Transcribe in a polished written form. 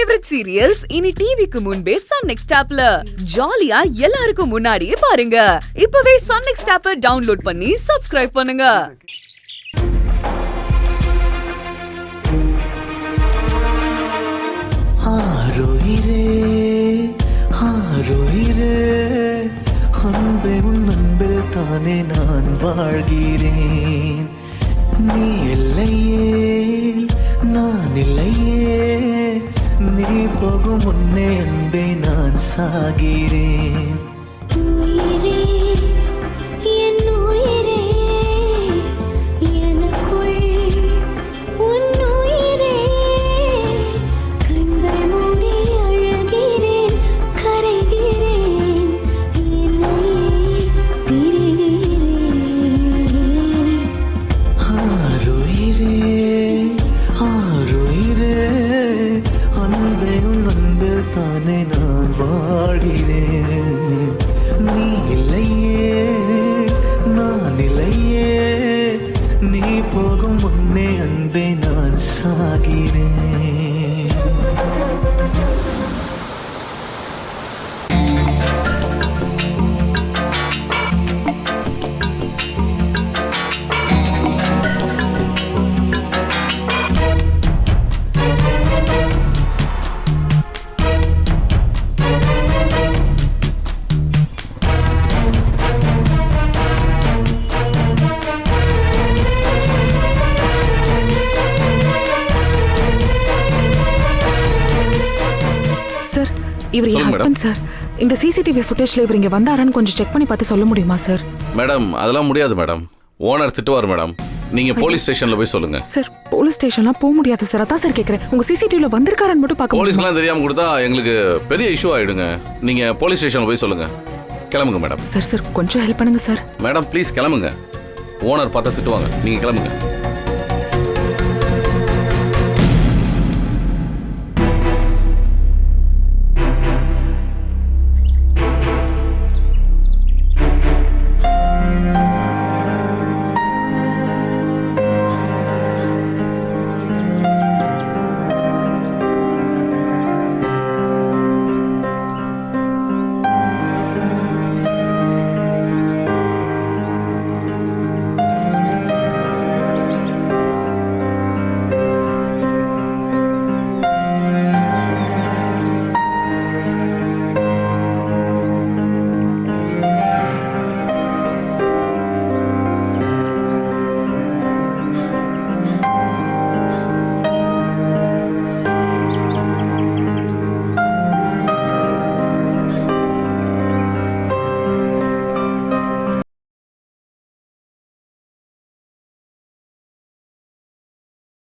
Favourite serials இனி டிவிக்கு முன்பே சன் நெக்ஸ்ட் ஆப்ல ஜாலியா எல்லாருக்கும் முன்னாடியே பாருங்க. இப்பவே சன் நெக்ஸ்ட் ஆப்பை டவுன்லோட் பண்ணி சப்ஸ்கிரைப் பண்ணுங்க. அன்பே உன் அன்பில் தானே நான் வாழ்கிறேன். நீ இல்லையே நான் இல்லையே, நீ போகும் முன்னே அன்பே நான் சாகிறேன். தானே நான் வாழ்கிறேன். நீ இல்லையே நான் இல்லையே, நீ போகும் முன்னே அன்பே நான் சாகிறேன். இவர் என் ஹஸ்பண்ட் சார். இந்த சிசிடிவி ஃபுட்டேஜ்ல இவர் இங்க வந்தாரான்னு கொஞ்சம் செக் பண்ணி பார்த்து சொல்ல முடியுமா சார்? மேடம் அதெல்லாம் முடியாது மேடம். ஓனர் திட்டுவார் மேடம். நீங்க போலீஸ் ஸ்டேஷன்ல போய் சொல்லுங்க. சார் போலீஸ் ஸ்டேஷன்லாம் போக முடியாது சார். அதான் சார் கேக்குறேன். உங்க சிசிடிவில வந்திருக்காரான்னு மட்டும் பார்க்க. போலீஸ்லாம் தெரியாம கொடுத்தா எங்களுக்கு பெரிய இஷ்யூ ஆயிடுங்க. நீங்க போலீஸ் ஸ்டேஷன்ல போய் சொல்லுங்க. கிளம்புங்க மேடம். சார் கொஞ்சம் ஹெல்ப் பண்ணுங்க சார். மேடம் ப்ளீஸ் கிளம்புங்க. ஓனர் பார்த்தா திட்டுவாங்க. நீங்க கிளம்புங்க.